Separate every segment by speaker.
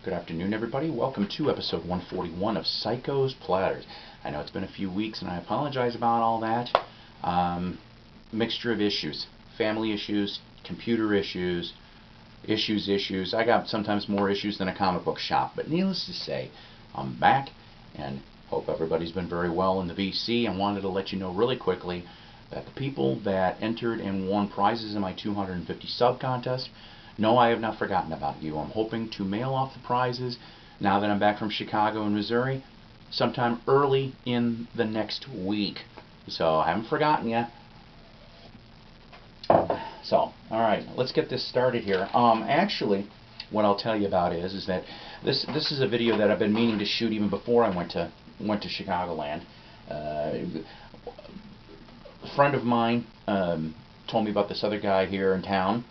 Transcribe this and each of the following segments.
Speaker 1: Good afternoon, everybody. Welcome to episode 141 of Psycho's Platters. I know it's been a few weeks, and I apologize about all that. Mixture of issues. Family issues, computer issues. I got sometimes more issues than a comic book shop. But needless to say, I'm back, and hope everybody's been very well in the VC. I wanted to let you know really quickly that the people that entered and won prizes in my 250 sub contest, no, I have not forgotten about you. I'm hoping to mail off the prizes now that I'm back from Chicago and Missouri sometime early in the next week. So I haven't forgotten you. So, alright, let's get this started here. Actually, what I'll tell you about is that this is a video that I've been meaning to shoot even before I went to Chicagoland. A friend of mine told me about this other guy here in town.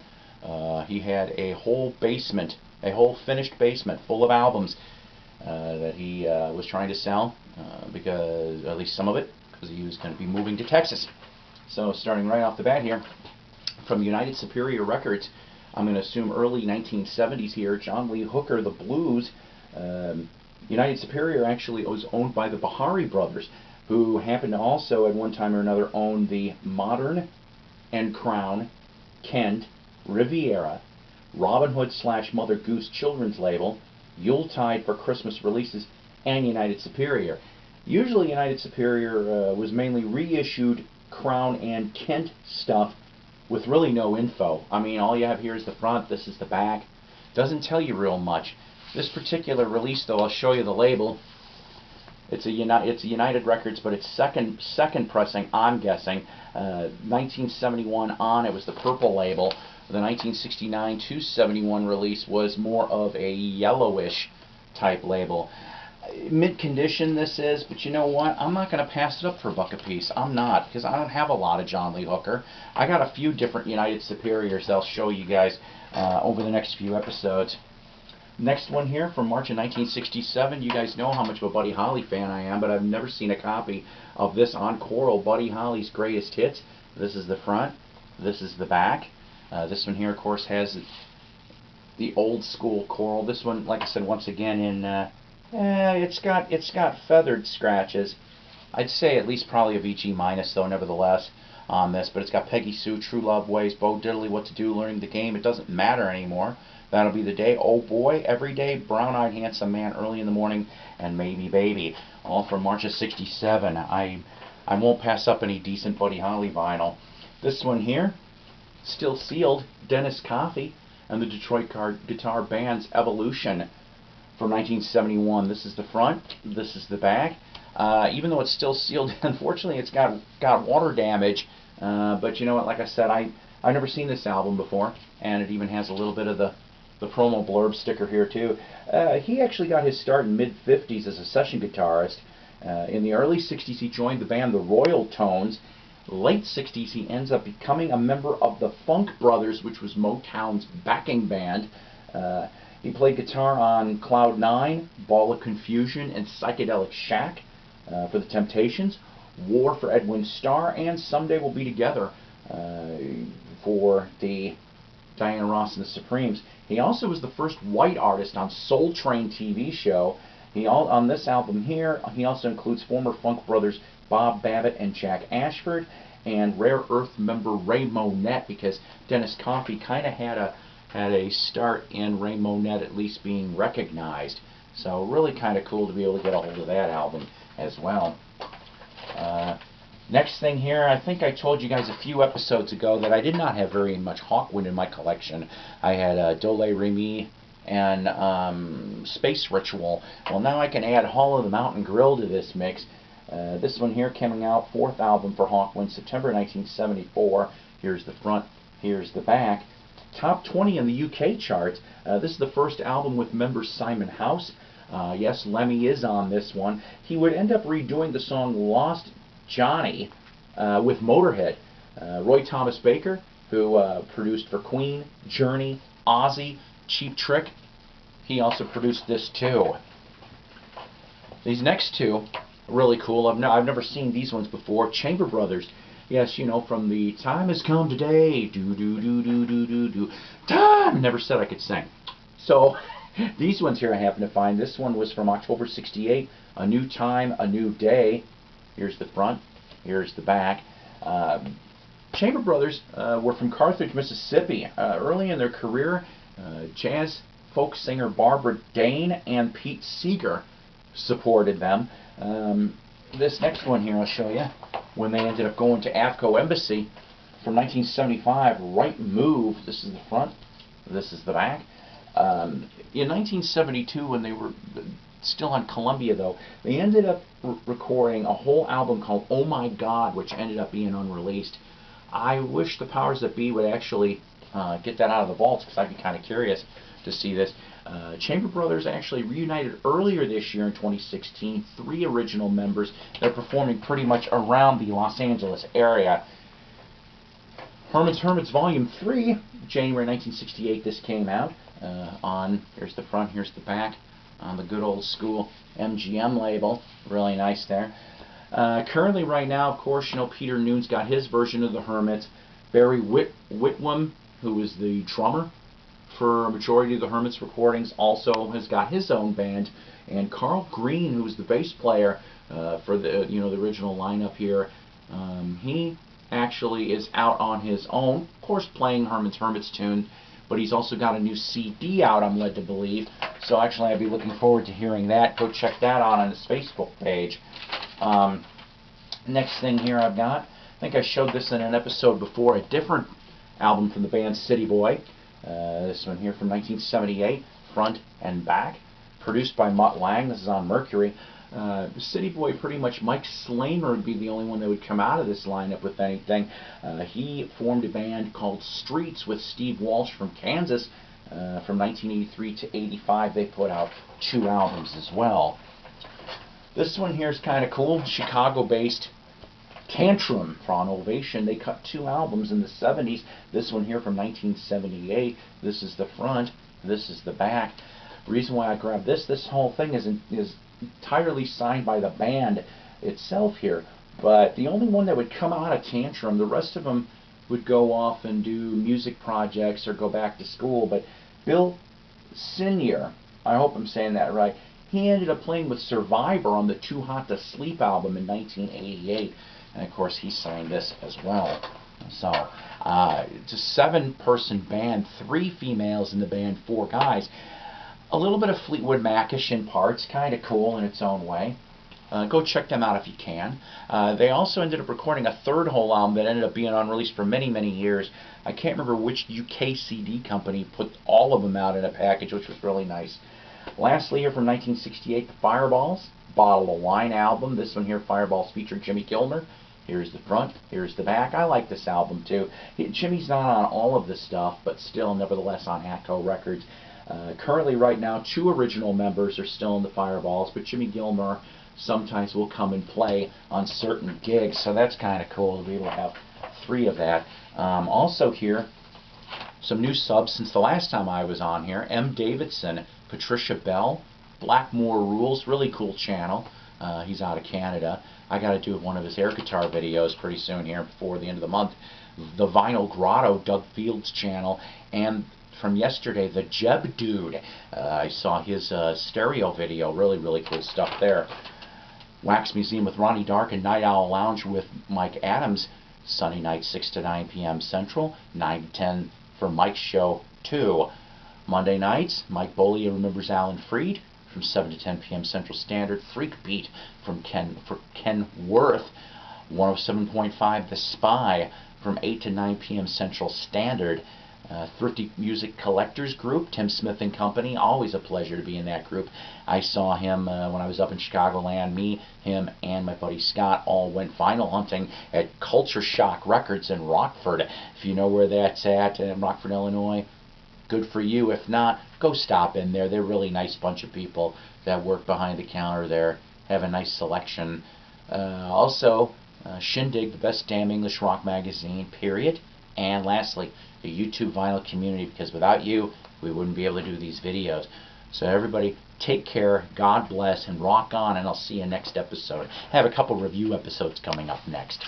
Speaker 1: He had a whole basement, a whole finished basement full of albums that he was trying to sell, because, at least some of it, because he was going to be moving to Texas. So starting right off the bat here, from United Superior Records, I'm going to assume early 1970s here, John Lee Hooker, The Blues. United Superior actually was owned by the Bahari brothers, who happened to also at one time or another own the Modern and Crown, Kent, Riviera, Robin Hood / Mother Goose children's label, Yuletide for Christmas releases, and United Superior. Usually United Superior was mainly reissued Crown and Kent stuff with really no info. I mean, all you have here is the front, this is the back. Doesn't tell you real much. This particular release, though, I'll show you the label. It's a United Records, but it's second pressing, I'm guessing. 1971 on, it was the purple label. The 1969-271 release was more of a yellowish type label. Mid-condition this is, but you know what? I'm not going to pass it up for a buck a piece. I'm not, because I don't have a lot of John Lee Hooker. I got a few different United Superiors I'll show you guys over the next few episodes. Next one here from March of 1967. You guys know how much of a Buddy Holly fan I am, but I've never seen a copy of this on Coral, Buddy Holly's Greatest Hits. This is the front. This is the back. This one here, of course, has the old school Coral. This one, like I said, once again in it's got feathered scratches. I'd say at least probably a VG minus though, nevertheless, on this. But it's got Peggy Sue, True Love Ways, Bo Diddley, What to Do, Learning the Game. It doesn't matter anymore. That'll be the day. Oh boy, every day, Brown-Eyed Handsome Man, Early in the Morning, and Maybe Baby. All from March of '67. I won't pass up any decent Buddy Holly vinyl. This one here, still sealed, Dennis Coffey and the Detroit Guitar Band's Evolution from 1971. This is the front, this is the back. Even though it's still sealed, unfortunately it's got water damage. But you know what, like I said, I've never seen this album before, and it even has a little bit of the promo blurb sticker here too. He actually got his start in mid-50s as a session guitarist. In the early 60s he joined the band The Royal Tones. Late 60s he ends up becoming a member of the Funk Brothers, which was Motown's backing band. He played guitar on Cloud 9, Ball of Confusion, and Psychedelic Shack for the Temptations, War for Edwin Starr, and Someday We'll Be Together for the Diana Ross and the Supremes. He also was the first white artist on Soul Train TV show. On this album here, he also includes former Funk Brothers Bob Babbitt and Jack Ashford, and Rare Earth member Ray Monette, because Dennis Coffey kind of had a start in Ray Monette at least being recognized. So really kind of cool to be able to get a hold of that album as well. Next thing here, I think I told you guys a few episodes ago that I did not have very much Hawkwind in my collection. I had Dole Remy and Space Ritual. Well, now I can add Hall of the Mountain Grill to this mix. This one here coming out, fourth album for Hawkwind, September 1974. Here's the front, here's the back. Top 20 in the UK charts. This is the first album with member Simon House. Yes, Lemmy is on this one. He would end up redoing the song Lost Johnny with Motorhead. Roy Thomas Baker, who produced for Queen, Journey, Ozzy, Cheap Trick, he also produced this too. These next two are really cool. I've never seen these ones before. Chamber Brothers. Yes, you know, from the Time Has Come Today, do do do do do do do. Time! Never said I could sing. So These ones here I happen to find. This one was from October '68. A New Time, A New Day. Here's the front. Here's the back. Chamber Brothers were from Carthage, Mississippi. Early in their career, jazz folk singer Barbara Dane and Pete Seeger supported them. This next one here I'll show you, when they ended up going to AFCO Embassy from 1975, Right Move. This is the front, this is the back. In 1972, when they were still on Columbia, though, they ended up recording a whole album called Oh My God, which ended up being unreleased. I wish the powers that be would actually get that out of the vaults, because I'd be kind of curious to see this. Chamber Brothers actually reunited earlier this year in 2016. 3 original members. They're performing pretty much around the Los Angeles area. Hermans Hermits Volume 3, January 1968, this came out. Here's the front, here's the back, on the good old school MGM label. Really nice there. Currently, right now, of course, you know, Peter Noon's got his version of the Hermits. Barry Whitwam, who is the drummer for a majority of the Hermits recordings, also has got his own band. And Carl Green, who's the bass player for the the original lineup here, he actually is out on his own, of course, playing Hermans Hermits tunes, but he's also got a new CD out, I'm led to believe. So actually, I'd be looking forward to hearing that. Go check that out on his Facebook page. Next thing here I've got, I think I showed this in an episode before, a different album from the band City Boy. This one here from 1978, front and back, produced by Mutt Lange. This is on Mercury. City Boy, pretty much Mike Slamer would be the only one that would come out of this lineup with anything. He formed a band called Streets with Steve Walsh from Kansas. From 1983 to 85, they put out 2 albums as well. This one here is kind of cool. Chicago-based Tantrum, Prawn Ovation. They cut 2 albums in the 70s. This one here from 1978. This is the front. This is the back. The reason why I grabbed this whole thing is entirely signed by the band itself here. But the only one that would come out of Tantrum, the rest of them would go off and do music projects or go back to school. But Bill Senior, I hope I'm saying that right, he ended up playing with Survivor on the Too Hot to Sleep album in 1988. And of course, he signed this as well. So, it's a 7-person band, 3 females in the band, 4 guys. A little bit of Fleetwood Mac-ish in parts, kind of cool in its own way. Go check them out if you can. They also ended up recording a 3rd whole album that ended up being unreleased for many, many years. I can't remember which UK CD company put all of them out in a package, which was really nice. Lastly, here from 1968, the Fireballs, Bottle of Wine album. This one here, Fireballs, featured Jimmy Gilmer. Here's the front, here's the back. I like this album too. Jimmy's not on all of this stuff, but still, nevertheless, on AFCO Records. Currently, right now, 2 original members are still in the Fireballs, but Jimmy Gilmer sometimes will come and play on certain gigs, so that's kind of cool to be able to have 3 of that. Also here, some new subs since the last time I was on here. M. Davidson, Patricia Bell, Blackmore Rules, really cool channel. He's out of Canada. I got to do one of his air guitar videos pretty soon here before the end of the month. The Vinyl Grotto, Doug Fields' channel, and from yesterday, the Jeb Dude. I saw his stereo video. Really, really cool stuff there. Wax Museum with Ronnie Dark and Night Owl Lounge with Mike Adams. Sunday night, 6 to 9 p.m. Central, 9 to 10 for Mike's show 2. Monday nights, Mike Bolia Remembers Alan Freed from 7 to 10 p.m. Central Standard. Freak Beat from Ken Worth. 107.5 The Spy from 8 to 9 p.m. Central Standard. Thrifty Music Collectors Group, Tim Smith and Company. Always a pleasure to be in that group. I saw him when I was up in Chicagoland. Me, him, and my buddy Scott all went vinyl hunting at Culture Shock Records in Rockford. If you know where that's at, in Rockford, Illinois, good for you. If not, go stop in there. They're a really nice bunch of people that work behind the counter there. Have a nice selection. Also, Shindig, the best damn English rock magazine, period. And lastly, the YouTube vinyl community, because without you, we wouldn't be able to do these videos. So everybody, take care, God bless, and rock on, and I'll see you next episode. I have a couple review episodes coming up next.